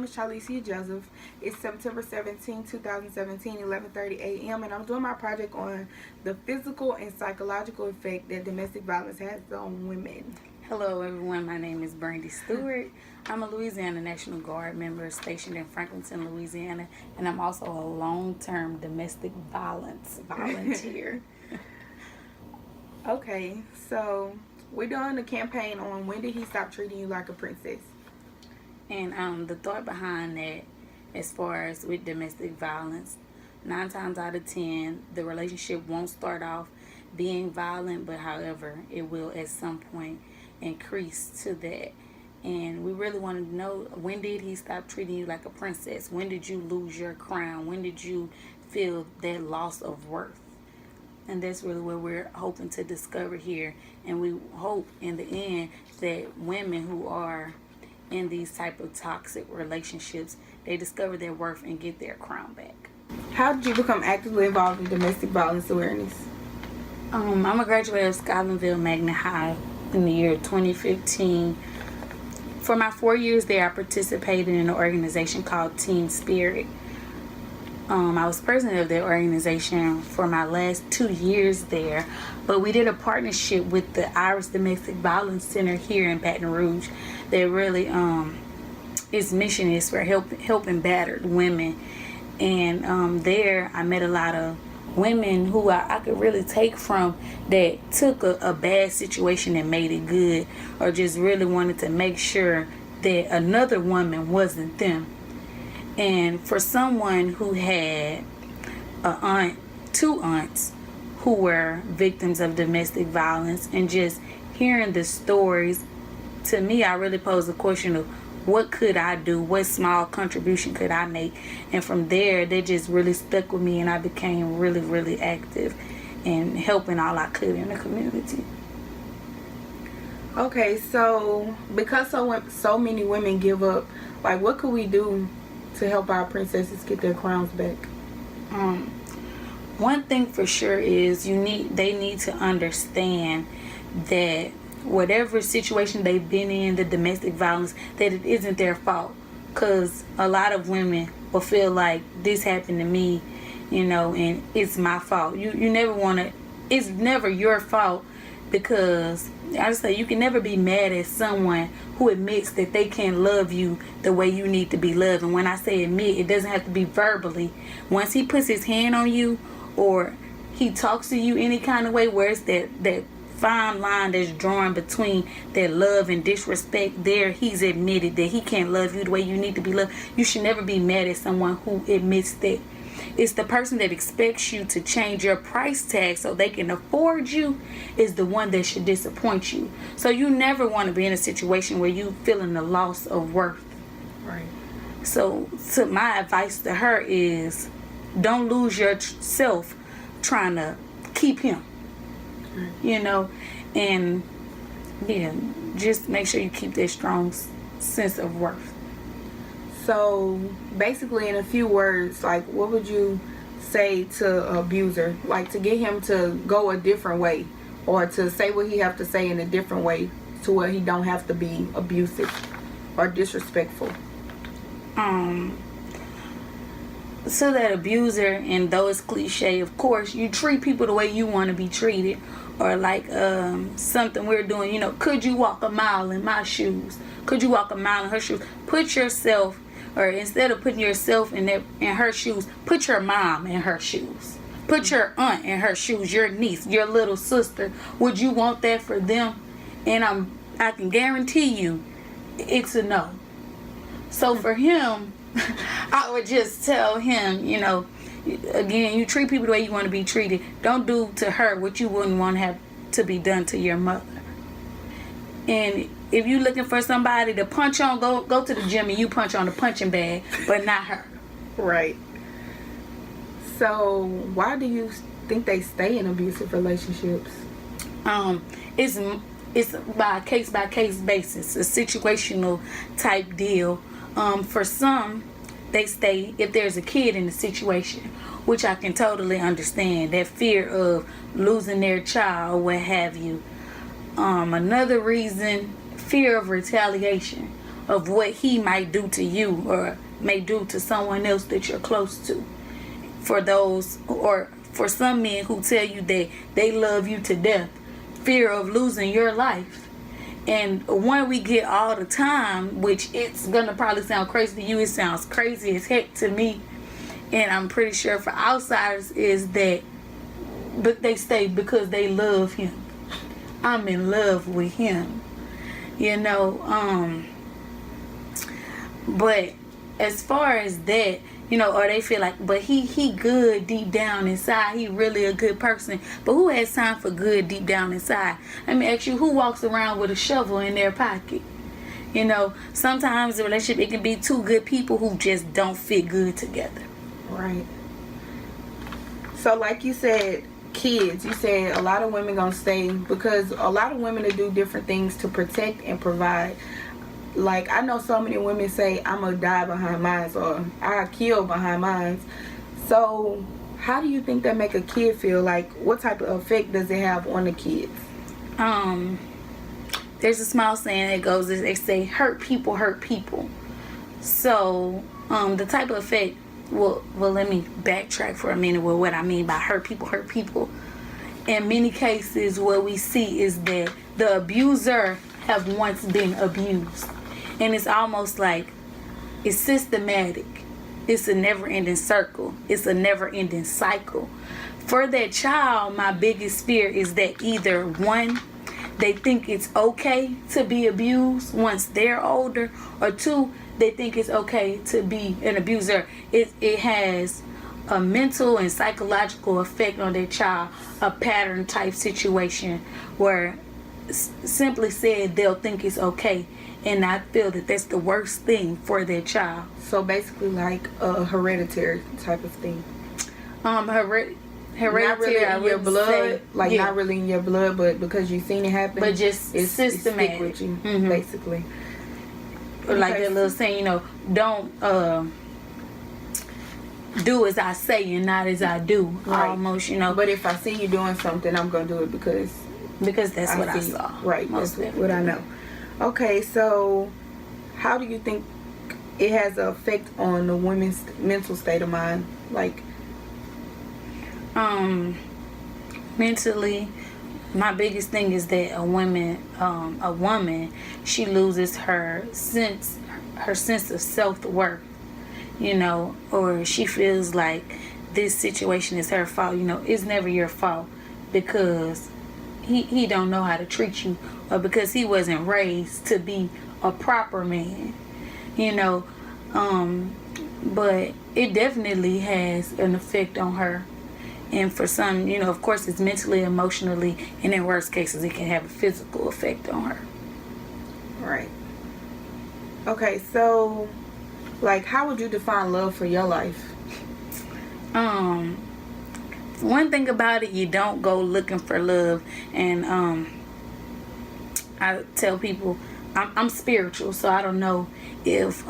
name is Charlicia Joseph. It's September 17, 2017, 11:30 a.m. and I'm doing my project on the physical and psychological effect that domestic violence has on women. Hello everyone, my name is Brandy Stewart. I'm a Louisiana National Guard member stationed in Franklinton, Louisiana, and I'm also a long-term domestic violence volunteer. Okay, so we're doing a campaign on when did he stop treating you like a princess? And the thought behind that, as far as with domestic violence, 9 times out of 10, the relationship won't start off being violent, but however, it will at some point increase to that. And we really want to know, when did he stop treating you like a princess? When did you lose your crown? When did you feel that loss of worth? And that's really what we're hoping to discover here. And we hope in the end that women who are in these type of toxic relationships, they discover their worth and get their crown back. How did you become actively involved in domestic violence awareness? I'm a graduate of Scotlandville Magna High in the year 2015. For my 4 years there, I participated in an organization called Team Spirit. I was president of that organization for my last 2 years there, but we did a partnership with the Iris Domestic Violence Center here in Baton Rouge that really its mission is for helping battered women. And there I met a lot of women who I could really take from, that took a bad situation and made it good, or just really wanted to make sure that another woman wasn't them. And for someone who had two aunts who were victims of domestic violence, and just hearing the stories, to me, I really posed the question of, what could I do? What small contribution could I make? And from there, they just really stuck with me, and I became really, really active in helping all I could in the community. Okay, so because so many women give up, like, what could we do to help our princesses get their crowns back? One thing for sure is they need to understand that whatever situation they've been in, the domestic violence, that it isn't their fault. Because a lot of women will feel like, this happened to me, and it's my fault. You never want to, it's never your fault, because I just say you can never be mad at someone who admits that they can't love you the way you need to be loved. And when I say admit, it doesn't have to be verbally. Once he puts his hand on you, or he talks to you any kind of way, where it's that fine line that's drawn between that love and disrespect, there he's admitted that he can't love you the way you need to be loved. You should never be mad at someone who admits that. It's the person that expects you to change your price tag so they can afford you is the one that should disappoint you. So you never want to be in a situation where you feeling the loss of worth. Right. So my advice to her is, don't lose yourself trying to keep him. And just make sure you keep that strong sense of worth. So basically, in a few words, like, what would you say to an abuser, like, to get him to go a different way, or to say what he have to say in a different way, to where he don't have to be abusive or disrespectful? So that abuser, and though it's cliche, of course, you treat people the way you want to be treated. Or like something we're doing, could you walk a mile in my shoes? Could you walk a mile in her shoes? Put yourself, or instead of putting yourself in her shoes, put your mom in her shoes. Put your aunt in her shoes, your niece, your little sister. Would you want that for them? And I can guarantee you, it's a no. So for him, I would just tell him, again, you treat people the way you want to be treated. Don't do to her what you wouldn't want to have to be done to your mother. And if you're looking for somebody to punch on, go to the gym and you punch on the punching bag, but not her. Right. So why do you think they stay in abusive relationships? It's by case basis, a situational type deal. For some, they stay if there's a kid in the situation, which I can totally understand, that fear of losing their child, what have you. Another reason, fear of retaliation. of what he might do to you or may do to someone else that you're close to. For those, or for some men who tell you that they love you to death, fear of losing your life. And one we get all the time, which it's gonna probably sound crazy to you, it sounds crazy as heck to me, and I'm pretty sure for outsiders, is that, but they stay because they love him. I'm in love with him, you know. But as far as that, you know, or they feel like, but he good deep down inside, he really a good person. But who has time for good deep down inside? Let me ask you, who walks around with a shovel in their pocket? You know, sometimes the relationship, it can be two good people who just don't fit good together. Right. So like you said, kids, you said a lot of women gonna stay because a lot of women do different things to protect and provide. Like, I know so many women say, I'm gonna die behind mine, or I'll kill behind mine. So how do you think that make a kid feel? Like, what type of effect does it have on the kids? There's a small saying that goes, they say, hurt people hurt people. So the type of effect, well, let me backtrack for a minute with what I mean by hurt people hurt people. In many cases, what we see is that the abuser have once been abused. And it's almost like it's systematic. It's a never-ending circle. It's a never-ending cycle. For that child, my biggest fear is that either one, they think it's okay to be abused once they're older, or two, they think it's okay to be an abuser. It has a mental and psychological effect on their child, a pattern type situation where, simply said, they'll think it's okay, and I feel that that's the worst thing for their child. So basically like a hereditary type of thing. Hereditary, not really in your blood, say, like yeah. not really in your blood, but because you've seen it happen, But just it's systematic. stick with you, Mhm. basically. Or like Okay. that little saying, you know, don't do as I say and not as I do. Right. Almost, you know. But if I see you doing something, I'm gonna do it because that's what I see saw. Right, Most that's what I know. Okay, so how do you think it has an effect on the women's mental state of mind? Like, mentally, my biggest thing is that a woman, she loses her sense of self-worth, you know, or she feels like this situation is her fault. You know, it's never your fault because he don't know how to treat you, or because he wasn't raised to be a proper man, you know. But it definitely has an effect on her. And for some, you know, of course, it's mentally, emotionally, and in worst cases, it can have a physical effect on her. right. Okay, so, like, how would you define love for your life? One thing about it, you don't go looking for love. And I tell people, I'm spiritual, so I don't know if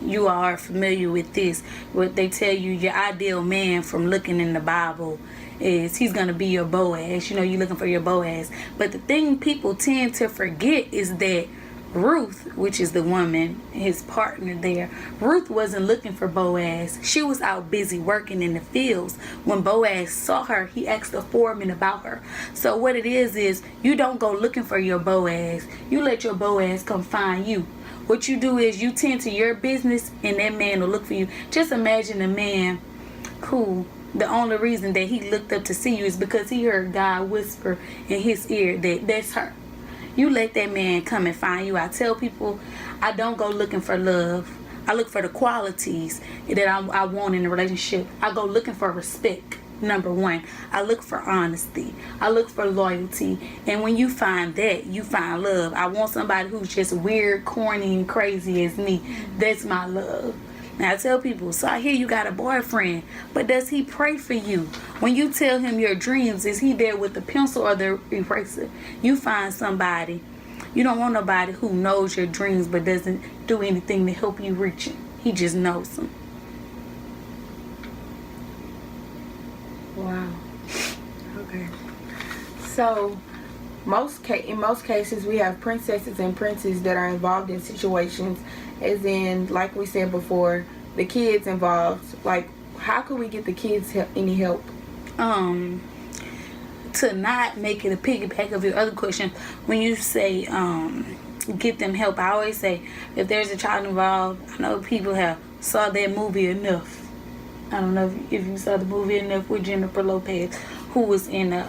you are familiar with this. What they tell you, your ideal man, from looking in the Bible, is he's going to be your Boaz. You know, you're looking for your Boaz. But the thing people tend to forget is that Ruth, which is the woman, his partner there, Ruth wasn't looking for Boaz. She was out busy working in the fields. When Boaz saw her, he asked the foreman about her. So what it is you don't go looking for your Boaz. You let your Boaz come find you. What you do is you tend to your business, and that man will look for you. Just imagine a man who the only reason that he looked up to see you is because he heard God whisper in his ear that that's her. You let that man come and find you. I tell people, I don't go looking for love. I look for the qualities that I want in a relationship. I go looking for respect, number one. I look for honesty. I look for loyalty. And when you find that, you find love. I want somebody who's just weird, corny, and crazy as me. That's my love. Now I tell people, so I hear you got a boyfriend, but does he pray for you? When you tell him your dreams, is he there with the pencil or the eraser? You find somebody. You don't want nobody who knows your dreams but doesn't do anything to help you reach it. He just knows them. Wow. Okay. So in most cases we have princesses and princes that are involved in situations, as in, like we said before, the kids involved. Like, how could we get the kids any help? To not make it a piggyback of your other question, when you say get them help, I always say if there's a child involved, I know people have saw that movie Enough. I don't know if you saw the movie Enough with Jennifer Lopez, who was in a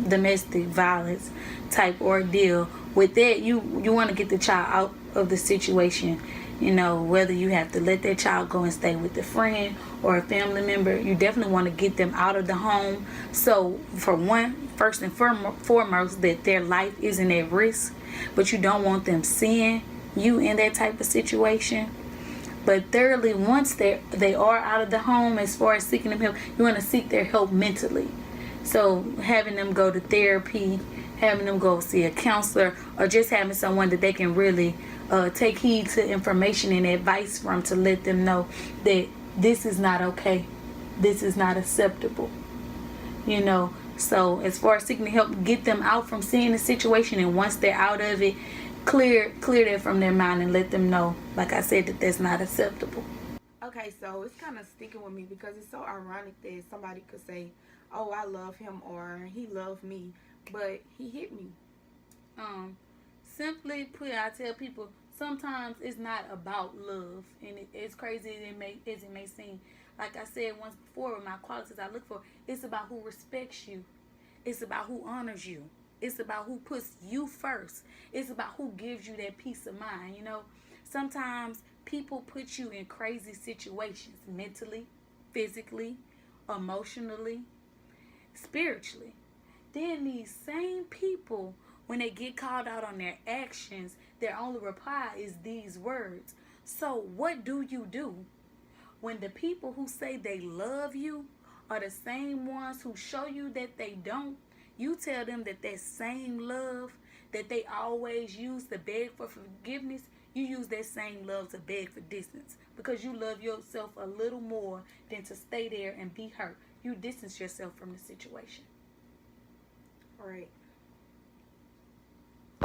domestic violence type ordeal. With that, you want to get the child out of the situation. You know, whether you have to let that child go and stay with a friend or a family member, you definitely want to get them out of the home. So, for one, first and foremost, that their life isn't at risk, but you don't want them seeing you in that type of situation. But thirdly, once they are out of the home, as far as seeking them help, you want to seek their help mentally. So having them go to therapy, having them go see a counselor, or just having someone that they can really take heed to information and advice from, to let them know that this is not okay, this is not acceptable. You know, so as far as seeking help, get them out from seeing the situation, and once they're out of it, clear that from their mind and let them know, like I said, that that's not acceptable. Okay, so it's kind of sticking with me because it's so ironic that somebody could say, "Oh, I love him," or "He loved me," but he hit me. Simply put, I tell people sometimes it's not about love, and it's crazy as it may seem. Like I said once before, with my qualities I look for, it's about who respects you. It's about who honors you. It's about who puts you first. It's about who gives you that peace of mind. You know, sometimes people put you in crazy situations, mentally, physically, emotionally, spiritually. Then these same people, when they get called out on their actions, their only reply is these words. So what do? When the people who say they love you are the same ones who show you that they don't, you tell them that same love that they always use to beg for forgiveness, you use that same love to beg for distance, because you love yourself a little more than to stay there and be hurt. You distance yourself from the situation. Right.